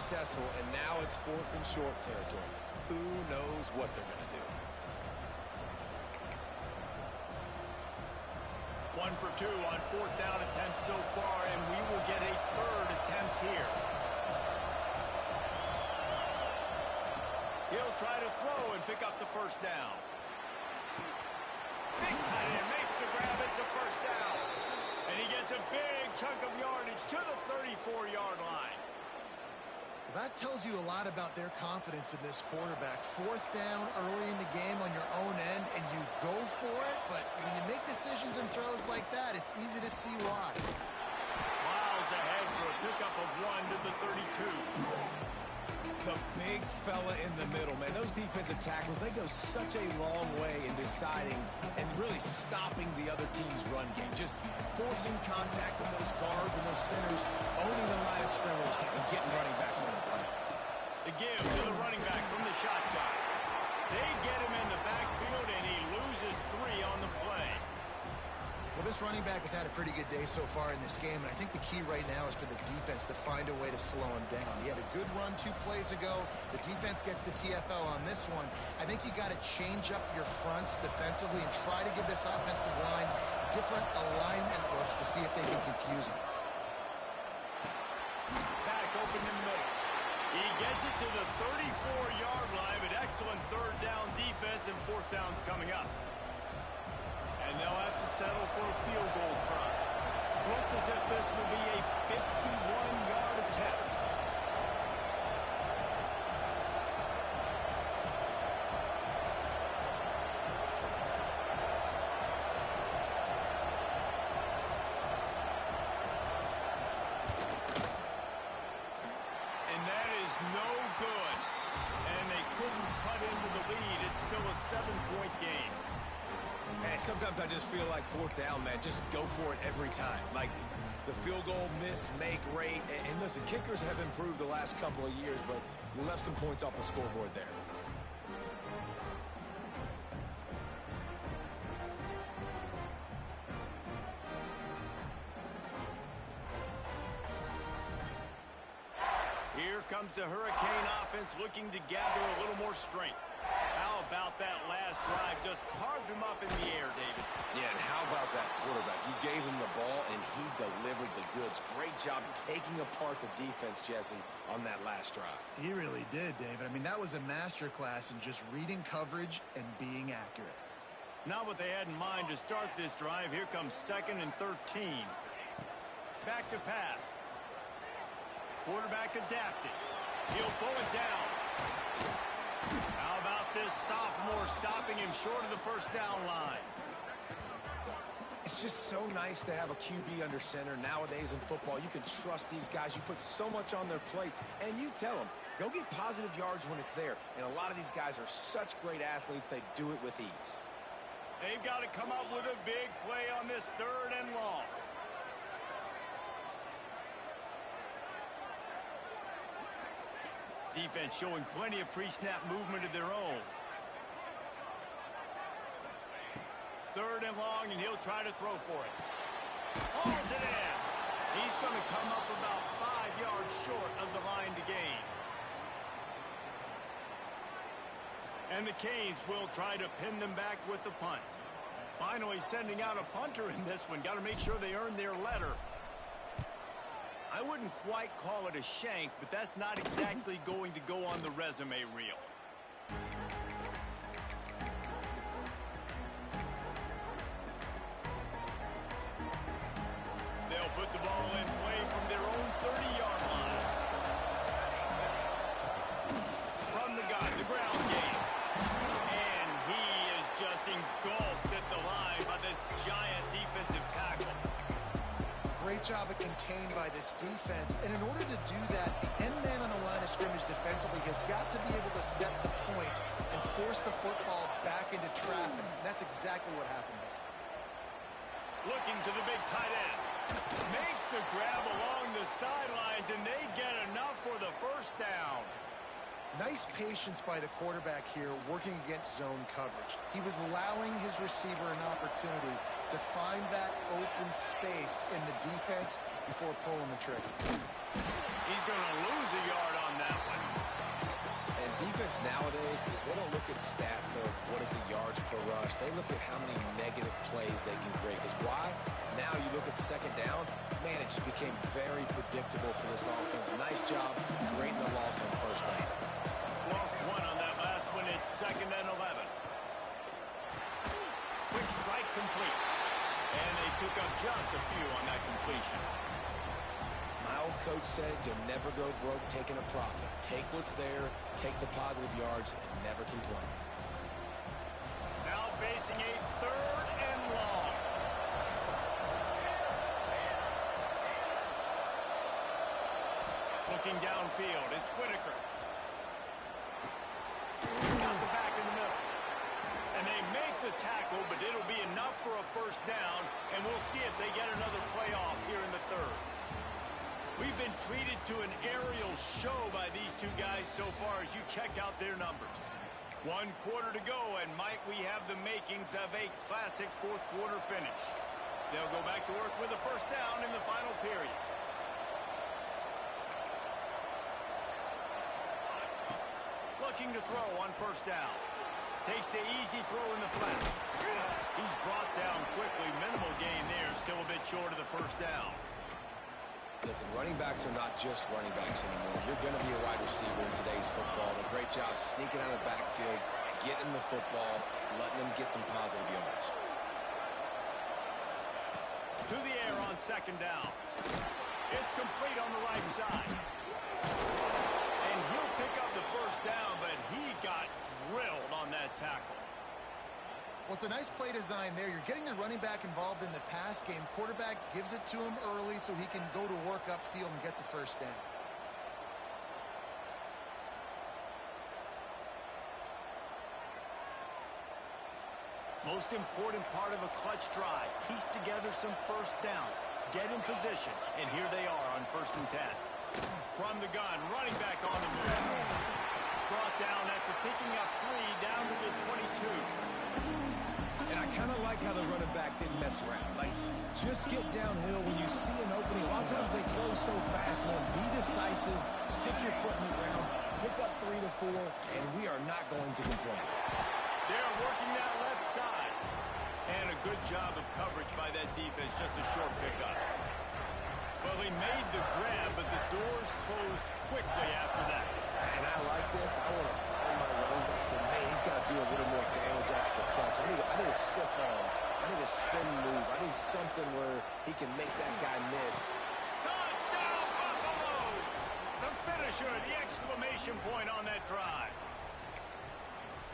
successful, and now it's 4th and short territory. Who knows what they're going to do? 1 for 2 on 4th down attempts so far, and we will get a 3rd attempt here. He'll try to throw and pick up the 1st down. Big tight end makes the grab. It's a 1st down. And he gets a big chunk of yardage to the 34-yard line. That tells you a lot about their confidence in this quarterback. 4th down early in the game on your own end, and you go for it. But when you make decisions and throws like that, it's easy to see why. Miles ahead for a pickup of 1 to the 32. The big fella in the middle, man. Those defensive tackles, they go such a long way in deciding and really stopping the other team's run game. Just forcing contact with those guards and those centers, owning the line of scrimmage, and getting running backs on the play. The give to the running back from the shotgun. They get him in the backfield, and he loses 3 on the play. Well, this running back has had a pretty good day so far in this game, and I think the key right now is for the defense to find a way to slow him down. He had a good run 2 plays ago. The defense gets the TFL on this one. I think you got to change up your fronts defensively and try to give this offensive line different alignment looks to see if they can confuse him. Back open in the middle. He gets it to the 34-yard line, but excellent 3rd down defense, and 4th down's coming up. And they'll have to settle for a field goal try. Looks as if this will be a 51-yard attempt. And that is no good. And they couldn't cut into the lead. It's still a 7-point game. And sometimes I just feel like 4th down, man. Just go for it every time. Like the field goal miss-make rate. And listen, kickers have improved the last couple of years, but you left some points off the scoreboard there. Here comes the Hurricane offense looking to gather a little more strength. How about that last drive? Just carved him up in the air, David. Yeah, and how about that quarterback? You gave him the ball, and he delivered the goods. Great job taking apart the defense, Jesse, on that last drive. He really did, David. I mean, that was a masterclass in just reading coverage and being accurate. Not what they had in mind to start this drive. Here comes 2nd and 13. Back to pass. Quarterback adapted. He'll pull it down. How about this sophomore stopping him short of the 1st down line? It's just so nice to have a QB under center nowadays in football. You can trust these guys. You put so much on their plate, and you tell them, go get positive yards when it's there. And a lot of these guys are such great athletes, they do it with ease. They've got to come up with a big play on this 3rd and long. Defense showing plenty of pre-snap movement of their own. 3rd and long, and he'll try to throw for it. Hauls it in. He's going to come up about 5 yards short of the line to gain. And the Canes will try to pin them back with the punt. Finally sending out a punter in this one. Got to make sure they earn their letter. I wouldn't quite call it a shank, but that's not exactly going to go on the resume reel. They'll put the ball in play from their own 30-yard line. From the gun, the ground game. And he is just engulfed at the line by this giant defensive tackle. Great job of contained by this defense. And in order to do that, the end man on the line of scrimmage defensively has got to be able to set the point and force the football back into traffic. And that's exactly what happened there. Looking to the big tight end. Makes the grab along the sidelines, and they get enough for the 1st down. Nice patience by the quarterback here working against zone coverage. He was allowing his receiver an opportunity to find that open space in the defense before pulling the trigger. He's going to lose a yard on that. defense nowadays, they don't look at stats of what is the yards per rush. They look at how many negative plays they can create. Because why? Now you look at second down, man, it just became very predictable for this offense. Nice job creating the loss on first down. Lost one on that last one. It's 2nd and 11. Quick strike complete. And they pick up just a few on that completion. My old coach said you'll never go broke taking a profit. Take what's there, take the positive yards, and never complain. Now facing a 3rd and long. Looking downfield, it's Whitaker. Got the back in the middle. And they make the tackle, but it'll be enough for a first down, and we'll see if they get another playoff here in the 3rd. We've been treated to an aerial show by these two guys so far as you check out their numbers. 1 quarter to go, and might we have the makings of a classic 4th quarter finish. They'll go back to work with a first down in the final period. Looking to throw on first down. Takes the easy throw in the flat. He's brought down quickly. Minimal gain there. Still a bit short of the first down. Listen, running backs are not just running backs anymore. You're going to be a wide receiver in today's football. A great job sneaking out of the backfield, getting the football, letting them get some positive yards. To the air on 2nd down. It's complete on the right side. And he'll pick up the first down, but he got drilled on that tackle. Well, it's a nice play design there. You're getting the running back involved in the pass game. Quarterback gives it to him early so he can go to work upfield and get the first down. Most important part of a clutch drive. Piece together some first downs. Get in position. And here they are on 1st and 10. From the gun, running back on the move. Brought down after picking up 3 down to the 22. And I kind of like how the running back didn't mess around. Like, just get downhill when you see an opening. A lot of times they close so fast, man. Be decisive, stick your foot in the ground, pick up 3 to 4, and we are not going to complain. They're working that left side. And a good job of coverage by that defense. Just a short pickup. Well, he made the grab, but the doors closed quickly after that. And I like this. I want to follow my running back, but man, he's got to do a little more damage after the catch. I need a stiff arm. I need a spin move. I need something where he can make that guy miss. Touchdown, Buffaloes! The finisher, the exclamation point on that drive.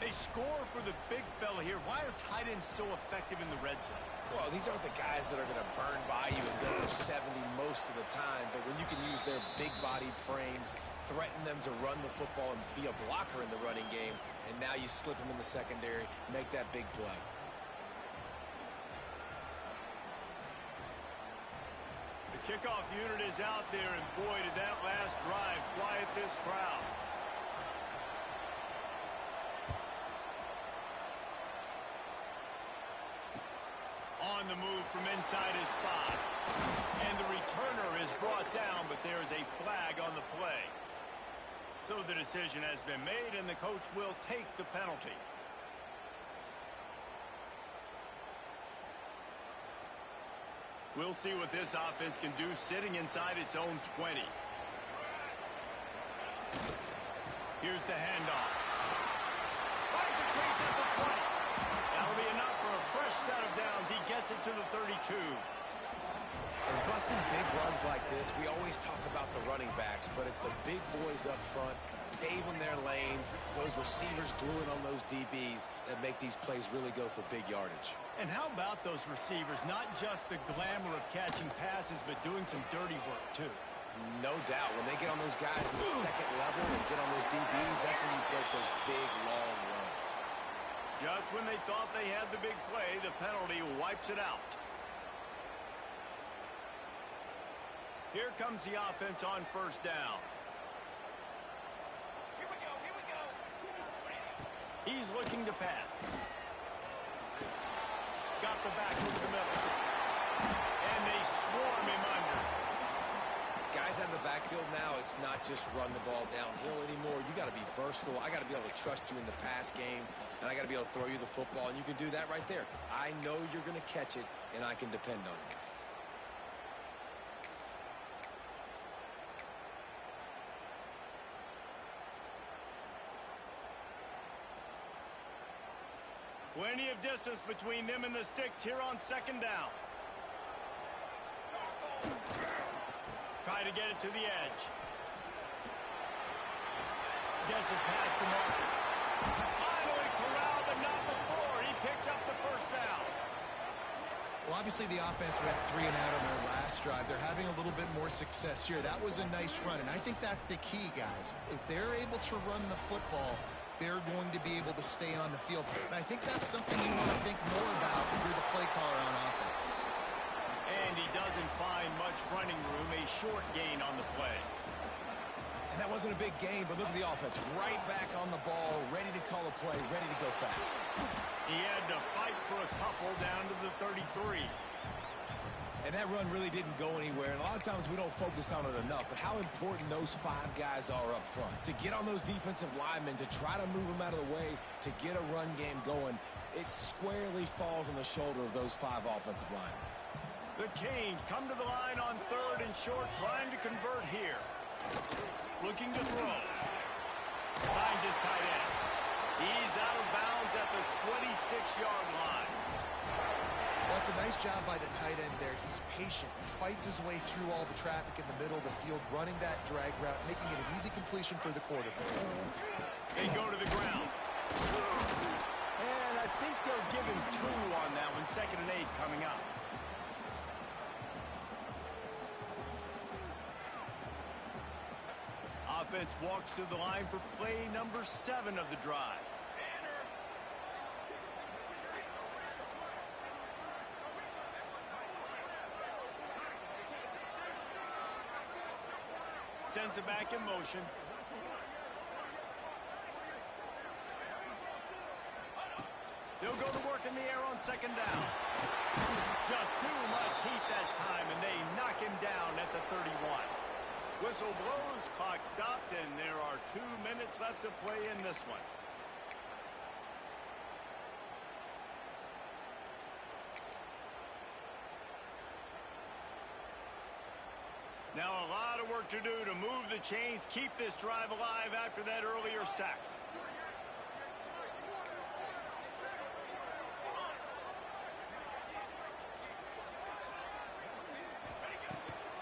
They score for the big fella here. Why are tight ends so effective in the red zone? Well, these aren't the guys that are going to burn by you and go for 70 most of the time, but when you can use their big-bodied frames, threaten them to run the football and be a blocker in the running game, and now you slip them in the secondary, make that big play. The kickoff unit is out there, and boy, did that last drive quiet this crowd. On the move from inside his 5. And the returner is brought down, but there is a flag on the play. So the decision has been made, and the coach will take the penalty. We'll see what this offense can do sitting inside its own 20. Here's the handoff. Finds a crease at the 20. That'll be enough for a fresh set of downs. He gets it to the 32. And busting big runs like this, we always talk about the running backs, but it's the big boys up front, paving their lanes, those receivers gluing on those DBs that make these plays really go for big yardage. And how about those receivers? Not just the glamour of catching passes, but doing some dirty work, too. No doubt. When they get on those guys in the second level and get on those DBs, that's when you break those big, long runs. Just when they thought they had the big play, the penalty wipes it out. Here comes the offense on first down. Here we go, here we go. He's looking to pass. Got the back over the middle. And they swarm him under. Guys out of the backfield now, it's not just run the ball downhill anymore. You got to be versatile. I got to be able to trust you in the pass game, and I got to be able to throw you the football, and you can do that right there. I know you're going to catch it, and I can depend on you. Plenty of distance between them and the sticks here on second down. Try to get it to the edge. Gets it past the mark. Finally corralled, but not before. He picks up the first down. Well, obviously the offense went 3 and out on their last drive. They're having a little bit more success here. That was a nice run, and I think that's the key, guys. If they're able to run the football, they're going to be able to stay on the field. And I think that's something you want to think more about if you're the play caller on offense. And he doesn't find much running room, a short gain on the play. And that wasn't a big gain, but look at the offense. Right back on the ball, ready to call a play, ready to go fast. He had to fight for a couple down to the 33. And that run really didn't go anywhere. And a lot of times we don't focus on it enough, but how important those 5 guys are up front. To get on those defensive linemen, to try to move them out of the way, to get a run game going, it squarely falls on the shoulder of those 5 offensive linemen. The Canes come to the line on 3rd and short, trying to convert here. Looking to throw. Finds his tight end. He's out of bounds at the 26-yard line. Well, it's a nice job by the tight end there. He's patient. He fights his way through all the traffic in the middle of the field, running that drag route, making it an easy completion for the quarterback. They go to the ground. And I think they'll give him 2 on that one. 2nd and 8 coming up. Offense walks to the line for play number 7 of the drive. Sends it back in motion. They'll go to work in the air on 2nd down. Just too much heat that time, and they knock him down at the 31. Whistle blows, clock stops, and there are 2 minutes left to play in this one. Now a lot of work to do to move the chains, keep this drive alive after that earlier sack.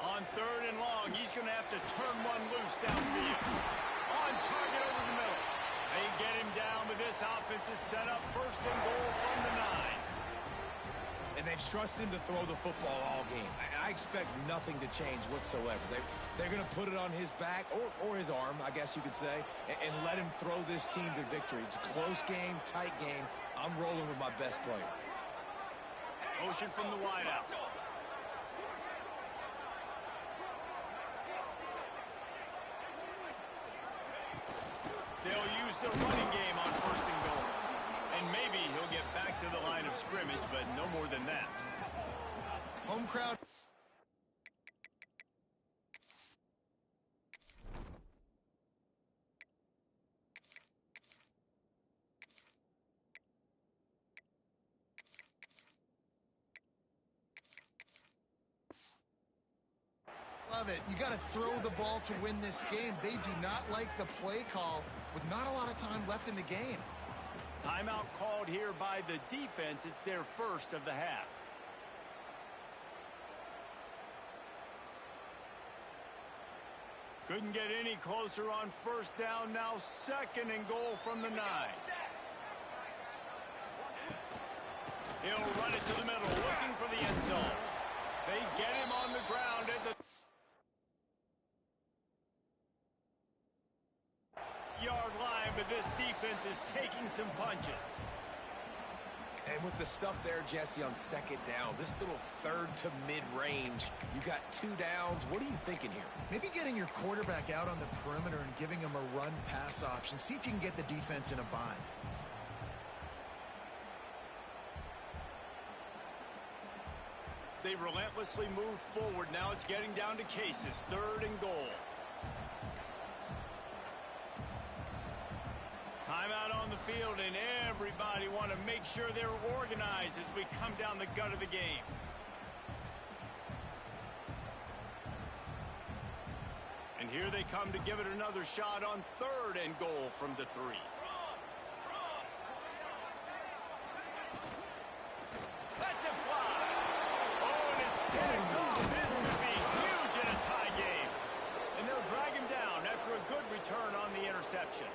On 3rd and long, he's going to have to turn one loose downfield. On target over the middle. They get him down, but this offense is set up 1st and goal from the 9. And they've trusted him to throw the football all game. I expect nothing to change whatsoever. They're going to put it on his back, or his arm, I guess you could say, and let him throw this team to victory. It's a close game, tight game. I'm rolling with my best player. Motion from the wideout. They'll use the running game on 1st and goal. And maybe he'll get back to the line of scrimmage, but no more than that. Home crowd. Love it. You got to throw the ball to win this game. They do not like the play call with not a lot of time left in the game. Timeout called here by the defense. It's their 1st of the half. Couldn't get any closer on 1st down. Now 2nd and goal from the 9. He'll run it to the middle, looking for the end zone. They get him on the ground at the yard line, but this defense is taking some punches. And with the stuff there, Jesse, on 2nd down, this little 3rd to mid-range, you got 2 downs. What are you thinking here? Maybe getting your quarterback out on the perimeter and giving him a run-pass option. See if you can get the defense in a bind. They they've relentlessly moved forward. Now it's getting down to cases. 3rd and goal. Timeout on the field, and everybody want to make sure they're organized as we come down the gut of the game. And here they come to give it another shot on 3rd and goal from the 3. That's a fly. Oh, and it's picked off. This could be huge in a tie game. And they'll drag him down after a good return on the interception.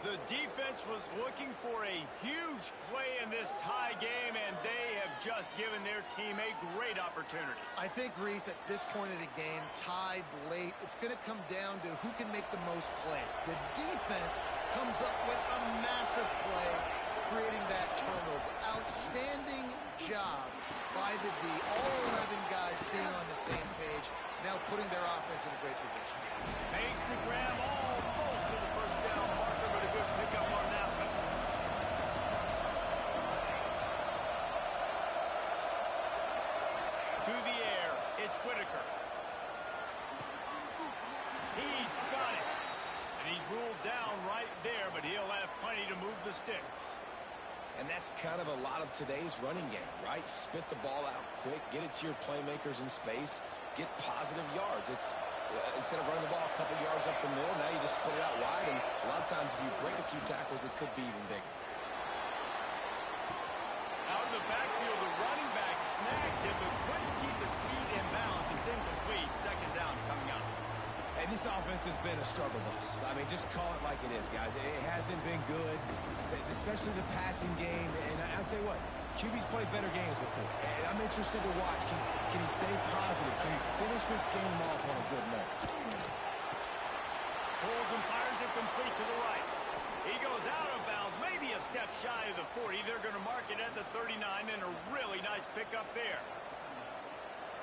The defense was looking for a huge play in this tie game, and they have just given their team a great opportunity. I think, Reese, at this point of the game, tied late, it's going to come down to who can make the most plays. The defense comes up with a massive play, creating that turnover. Outstanding job by the D. All 11 guys being on the same page, now putting their offense in a great position. Makes the grab almost to the first down marker, but a good pickup on that one. To the air, it's Whitaker. He's got it. And he's ruled down right there, but he'll have plenty to move the sticks. And that's kind of a lot of today's running game, right? Spit the ball out quick, get it to your playmakers in space, get positive yards. It's instead of running the ball a couple yards up the middle, now you just spit it out wide, and a lot of times if you break a few tackles, it could be even bigger. Out in the backfield, the running back snags him, but couldn't keep his feet in bounds. It's incomplete. 2nd down coming up. And this offense has been a struggle bus. I mean, just call it like it is, guys. It hasn't been good, especially the passing game. And I'll tell you what, QB's played better games before. And I'm interested to watch. Can he stay positive? Can he finish this game off on a good note? Pulls and fires it complete to the right. He goes out of bounds, maybe a step shy of the 40. They're going to mark it at the 39, and a really nice pickup there.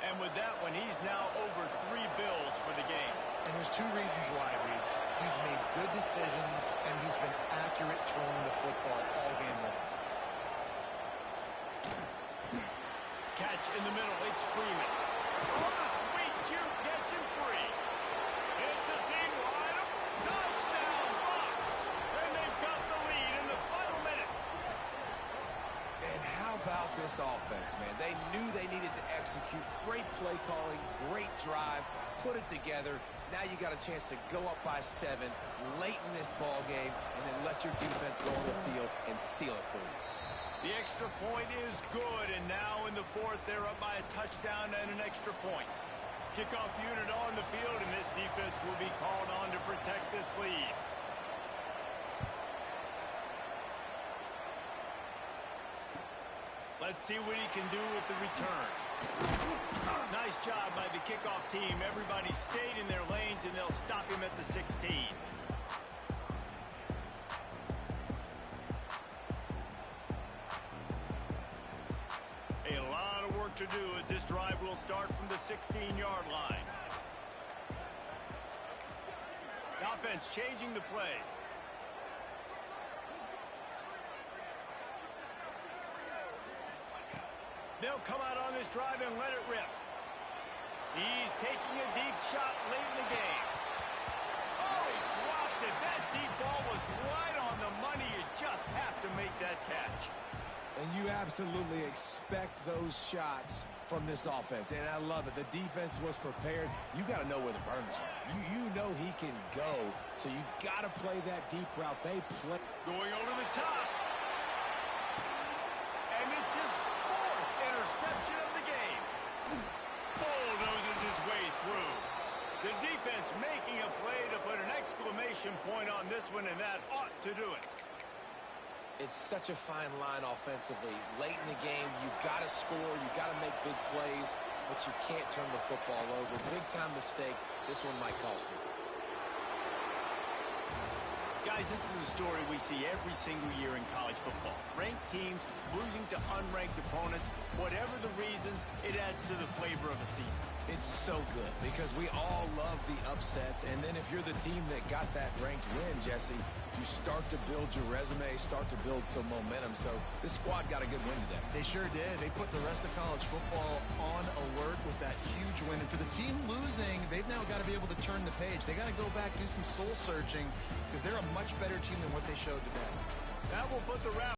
And with that one, he's now over 3 bills for the game. And there's 2 reasons why, Reese. He's made good decisions, and he's been accurate throwing the football all game long. Catch in the middle. It's Freeman. Oh, the sweet juke gets him free. It's a seam wide. Touchdown, Bucks. And they've got the lead in the final minute. And how about this offense, man? They knew they needed to execute. Great play calling, great drive, put it together. Now you got a chance to go up by 7 late in this ball game and then let your defense go on the field and seal it for you. The extra point is good, and now in the 4th, they're up by a touchdown and an extra point. Kickoff unit on the field, and this defense will be called on to protect this lead. Let's see what he can do with the return. Nice job by the kickoff team. Everybody stayed in their lanes, and they'll stop him at the 16. A lot of work to do as this drive will start from the 16-yard line. The offense changing the play. They'll come out on this drive and let it rip. He's taking a deep shot late in the game. Oh, he dropped it. That deep ball was right on the money. You just have to make that catch. And you absolutely expect those shots from this offense. And I love it. The defense was prepared. You got to know where the burners are. You know he can go. So you got to play that deep route. They play. Going over the top. And it's his 4th interception of the game. Bulldozes his way through. The defense making a play to put an exclamation point on this one, and that ought to do it. It's such a fine line offensively. Late in the game, you got to score, you got to make big plays, but you can't turn the football over. Big-time mistake. This one might cost him. Guys, this is a story we see every single year in college football. Ranked teams losing to unranked opponents. Whatever the reasons, it adds to the flavor of a season. It's so good because we all love the upsets, and then if you're the team that got that ranked win, Jesse, you start to build your resume, start to build some momentum. So this squad got a good win today. They sure did. They put the rest of college football on alert with that huge win. And for the team losing, they've now got to be able to turn the page. They got to go back, do some soul searching, because they're a much better team than what they showed today. That will put the wrap